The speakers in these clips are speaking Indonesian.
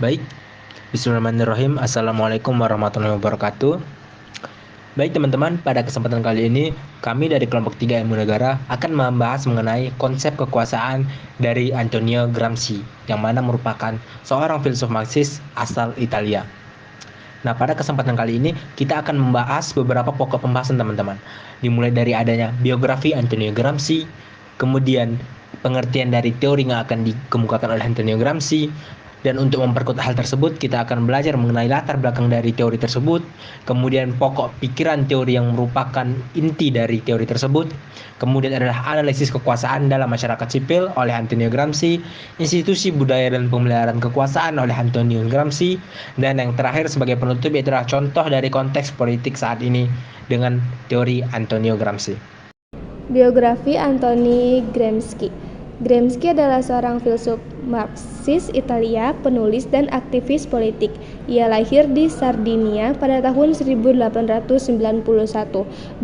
Baik, bismillahirrahmanirrahim. Assalamualaikum warahmatullahi wabarakatuh. Baik teman-teman, pada kesempatan kali ini kami dari kelompok 3 Ilmu Negara akan membahas mengenai konsep kekuasaan dari Antonio Gramsci, yang mana merupakan seorang filsuf Marxis asal Italia. Nah, pada kesempatan kali ini kita akan membahas beberapa pokok pembahasan teman-teman. Dimulai dari adanya biografi Antonio Gramsci, kemudian pengertian dari teori yang akan dikemukakan oleh Antonio Gramsci, dan untuk memperkuat hal tersebut kita akan belajar mengenai latar belakang dari teori tersebut, kemudian pokok pikiran teori yang merupakan inti dari teori tersebut, kemudian adalah analisis kekuasaan dalam masyarakat sipil oleh Antonio Gramsci, institusi budaya dan pemeliharaan kekuasaan oleh Antonio Gramsci, dan yang terakhir sebagai penutup adalah contoh dari konteks politik saat ini dengan teori Antonio Gramsci. Biografi Anthony Gramsci. Gramsci adalah seorang filsuf Marxis Italia, penulis dan aktivis politik. Ia lahir di Sardinia pada tahun 1891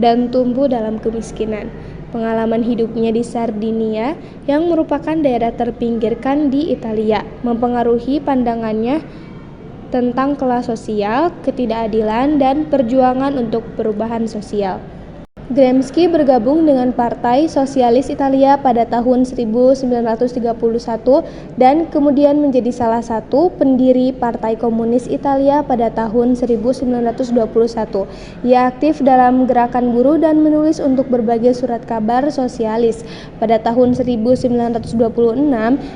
dan tumbuh dalam kemiskinan. Pengalaman hidupnya di Sardinia, yang merupakan daerah terpinggirkan di Italia, mempengaruhi pandangannya tentang kelas sosial, ketidakadilan, dan perjuangan untuk perubahan sosial. Gramsci bergabung dengan Partai Sosialis Italia pada tahun 1931 dan kemudian menjadi salah satu pendiri Partai Komunis Italia pada tahun 1921. Ia aktif dalam gerakan buruh dan menulis untuk berbagai surat kabar sosialis. Pada tahun 1926,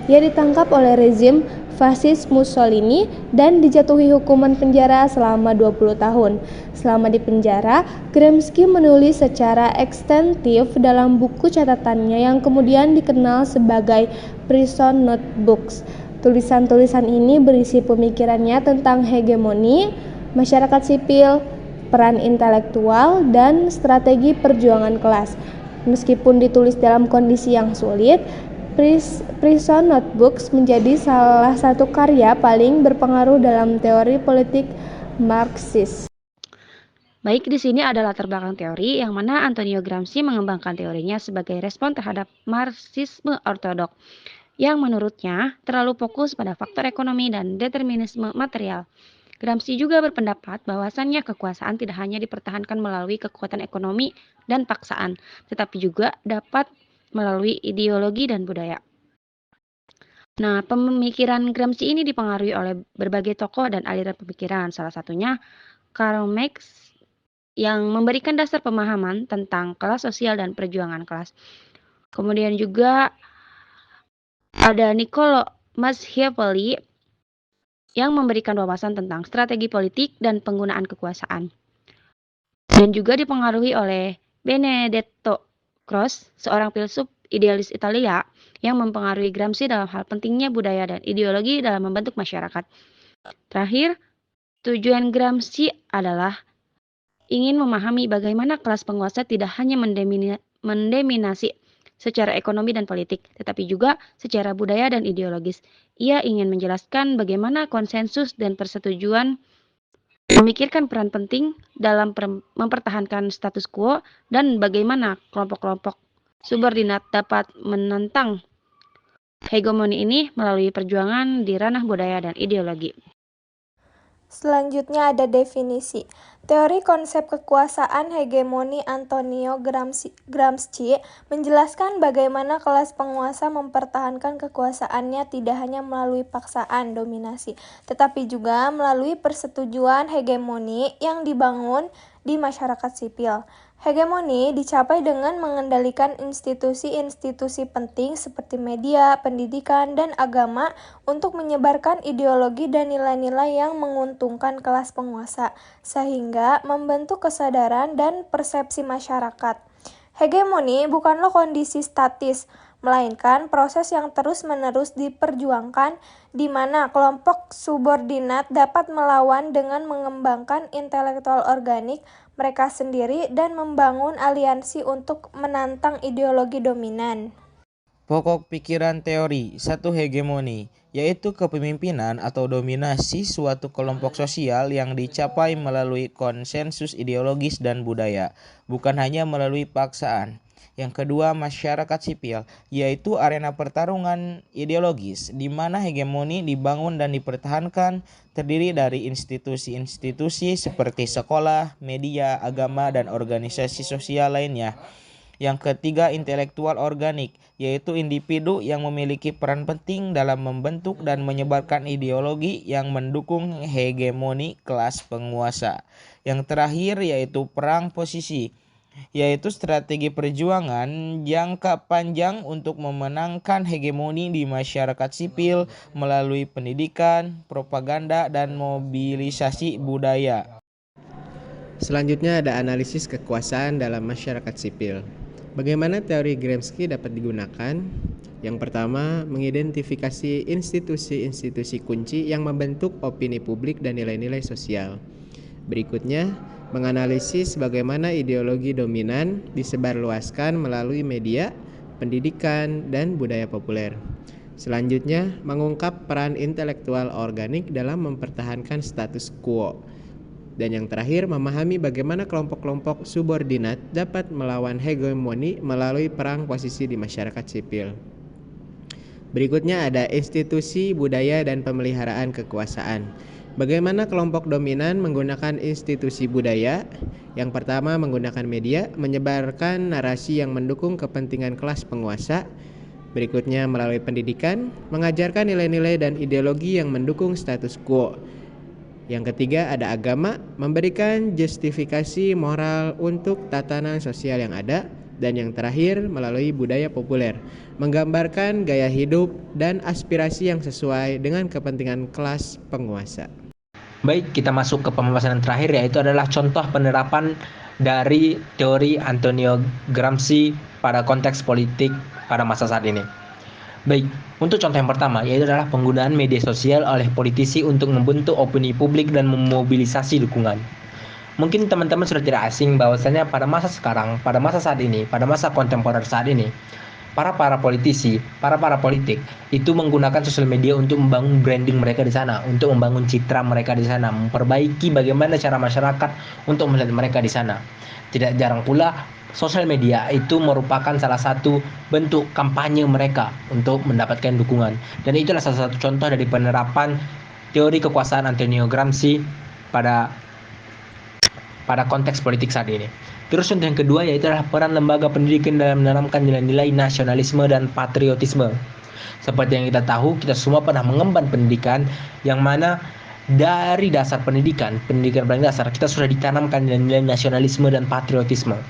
ia ditangkap oleh rezim fasis Mussolini dan dijatuhi hukuman penjara selama 20 tahun. Selama di penjara, Gramsci menulis secara ekstensif dalam buku catatannya yang kemudian dikenal sebagai Prison Notebooks. Tulisan-tulisan ini berisi pemikirannya tentang hegemoni, masyarakat sipil, peran intelektual, dan strategi perjuangan kelas. Meskipun ditulis dalam kondisi yang sulit, Prison Notebooks menjadi salah satu karya paling berpengaruh dalam teori politik Marxis. Baik, di sini ada latar belakang teori yang mana Antonio Gramsci mengembangkan teorinya sebagai respon terhadap Marxisme ortodok yang menurutnya terlalu fokus pada faktor ekonomi dan determinisme material. Gramsci juga berpendapat bahwasannya kekuasaan tidak hanya dipertahankan melalui kekuatan ekonomi dan paksaan, tetapi juga dapat melalui ideologi dan budaya. Nah, pemikiran Gramsci ini dipengaruhi oleh berbagai tokoh dan aliran pemikiran, salah satunya Karl Marx yang memberikan dasar pemahaman tentang kelas sosial dan perjuangan kelas. Kemudian juga ada Niccolo Machiavelli yang memberikan wawasan tentang strategi politik dan penggunaan kekuasaan. Dan juga dipengaruhi oleh Benedetto Croce, seorang filsuf idealis Italia yang mempengaruhi Gramsci dalam hal pentingnya budaya dan ideologi dalam membentuk masyarakat. Terakhir, tujuan Gramsci adalah ingin memahami bagaimana kelas penguasa tidak hanya mendominasi secara ekonomi dan politik, tetapi juga secara budaya dan ideologis. Ia ingin menjelaskan bagaimana konsensus dan persetujuan memikirkan peran penting dalam mempertahankan status quo dan bagaimana kelompok-kelompok subordinat dapat menentang hegemoni ini melalui perjuangan di ranah budaya dan ideologi. Selanjutnya ada definisi. Teori konsep kekuasaan hegemoni Antonio Gramsci menjelaskan bagaimana kelas penguasa mempertahankan kekuasaannya tidak hanya melalui paksaan dominasi, tetapi juga melalui persetujuan hegemoni yang dibangun di masyarakat sipil. Hegemoni dicapai dengan mengendalikan institusi-institusi penting seperti media, pendidikan, dan agama untuk menyebarkan ideologi dan nilai-nilai yang menguntungkan kelas penguasa, sehingga membentuk kesadaran dan persepsi masyarakat. Hegemoni bukanlah kondisi statis, melainkan proses yang terus-menerus diperjuangkan di mana kelompok subordinat dapat melawan dengan mengembangkan intelektual organik mereka sendiri dan membangun aliansi untuk menantang ideologi dominan. Pokok pikiran teori satu hegemoni, yaitu kepemimpinan atau dominasi suatu kelompok sosial yang dicapai melalui konsensus ideologis dan budaya, bukan hanya melalui paksaan. Yang kedua, masyarakat sipil, yaitu arena pertarungan ideologis di mana hegemoni dibangun dan dipertahankan, terdiri dari institusi-institusi seperti sekolah, media, agama, dan organisasi sosial lainnya. Yang ketiga, intelektual organik, yaitu individu yang memiliki peran penting dalam membentuk dan menyebarkan ideologi yang mendukung hegemoni kelas penguasa. Yang terakhir yaitu perang posisi, yaitu strategi perjuangan jangka panjang untuk memenangkan hegemoni di masyarakat sipil melalui pendidikan, propaganda, dan mobilisasi budaya. Selanjutnya ada analisis kekuasaan dalam masyarakat sipil. Bagaimana teori Gramsci dapat digunakan? Yang pertama, mengidentifikasi institusi-institusi kunci yang membentuk opini publik dan nilai-nilai sosial. Berikutnya, menganalisis bagaimana ideologi dominan disebarluaskan melalui media, pendidikan, dan budaya populer. Selanjutnya, mengungkap peran intelektual organik dalam mempertahankan status quo. Dan yang terakhir, memahami bagaimana kelompok-kelompok subordinat dapat melawan hegemoni melalui perang posisi di masyarakat sipil. Berikutnya ada institusi, budaya, dan pemeliharaan kekuasaan. Bagaimana kelompok dominan menggunakan institusi budaya? Yang pertama, menggunakan media, menyebarkan narasi yang mendukung kepentingan kelas penguasa. Berikutnya, melalui pendidikan, mengajarkan nilai-nilai dan ideologi yang mendukung status quo. Yang ketiga ada agama, memberikan justifikasi moral untuk tatanan sosial yang ada. Dan yang terakhir melalui budaya populer, menggambarkan gaya hidup dan aspirasi yang sesuai dengan kepentingan kelas penguasa. Baik, kita masuk ke pembahasan yang terakhir, yaitu adalah contoh penerapan dari teori Antonio Gramsci pada konteks politik pada masa saat ini. Baik, untuk contoh yang pertama yaitu adalah penggunaan media sosial oleh politisi untuk membentuk opini publik dan memobilisasi dukungan. Mungkin teman-teman sudah tidak asing bahwasanya pada masa sekarang, pada masa saat ini, pada masa kontemporer saat ini, para politisi, para politik itu menggunakan sosial media untuk membangun branding mereka di sana, untuk membangun citra mereka di sana, memperbaiki bagaimana cara masyarakat untuk melihat mereka di sana. Tidak jarang pula sosial media itu merupakan salah satu bentuk kampanye mereka untuk mendapatkan dukungan. Dan itulah salah satu contoh dari penerapan teori kekuasaan Antonio Gramsci pada konteks politik saat ini. Terus contoh yang kedua yaitu adalah peran lembaga pendidikan dalam menanamkan nilai-nilai nasionalisme dan patriotisme. Seperti yang kita tahu, kita semua pernah mengemban pendidikan yang mana dari dasar pendidikan paling dasar kita sudah ditanamkan nilai-nilai nasionalisme dan patriotisme.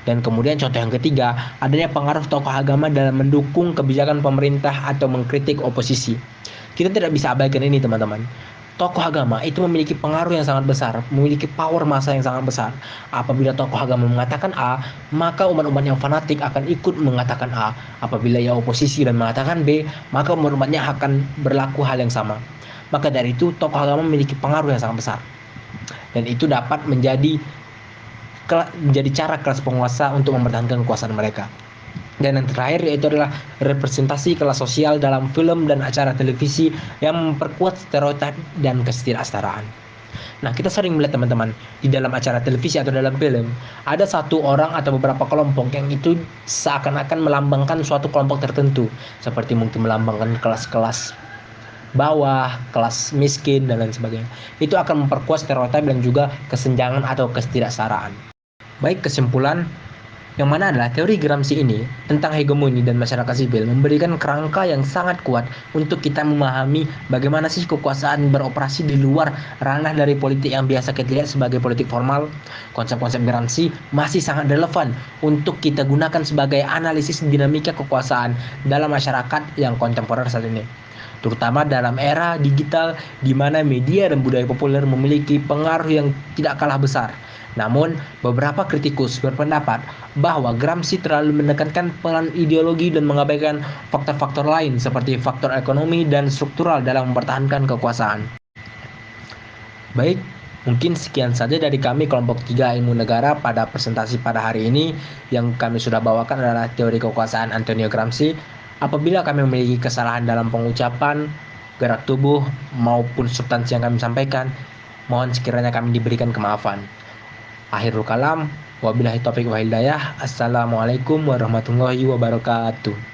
Dan kemudian contoh yang ketiga, adanya pengaruh tokoh agama dalam mendukung kebijakan pemerintah atau mengkritik oposisi. Kita tidak bisa abaikan ini, teman-teman. Tokoh agama itu memiliki pengaruh yang sangat besar, memiliki power massa yang sangat besar. Apabila tokoh agama mengatakan A, maka umat-umat yang fanatik akan ikut mengatakan A. Apabila yang oposisi dan mengatakan B, maka umat-umatnya akan berlaku hal yang sama. Maka dari itu, tokoh agama memiliki pengaruh yang sangat besar. Dan itu dapat menjadi cara kelas penguasa untuk mempertahankan kekuasaan mereka. Dan yang terakhir yaitu adalah representasi kelas sosial dalam film dan acara televisi yang memperkuat stereotip dan ketidaksetaraan. Nah, kita sering melihat teman-teman di dalam acara televisi atau dalam film ada satu orang atau beberapa kelompok yang itu seakan-akan melambangkan suatu kelompok tertentu, seperti mungkin melambangkan kelas-kelas bawah, kelas miskin dan lain sebagainya. Itu akan memperkuat stereotip dan juga kesenjangan atau ketidaksetaraan. Baik, kesimpulan yang mana adalah teori Gramsci ini tentang hegemoni dan masyarakat sipil memberikan kerangka yang sangat kuat untuk kita memahami bagaimana sih kekuasaan beroperasi di luar ranah dari politik yang biasa kita lihat sebagai politik formal. Konsep-konsep Gramsci masih sangat relevan untuk kita gunakan sebagai analisis dinamika kekuasaan dalam masyarakat yang kontemporer saat ini, terutama dalam era digital di mana media dan budaya populer memiliki pengaruh yang tidak kalah besar. Namun, beberapa kritikus berpendapat bahwa Gramsci terlalu menekankan peran ideologi dan mengabaikan faktor-faktor lain seperti faktor ekonomi dan struktural dalam mempertahankan kekuasaan. Baik, mungkin sekian saja dari kami kelompok 3 Ilmu Negara pada presentasi pada hari ini. Yang kami sudah bawakan adalah teori kekuasaan Antonio Gramsci. Apabila kami memiliki kesalahan dalam pengucapan, gerak tubuh, maupun substansi yang kami sampaikan, mohon sekiranya kami diberikan kemaafan. Akhirul kalam, Wabillahi taufiq wal hidayah. Assalamualaikum warahmatullahi wabarakatuh.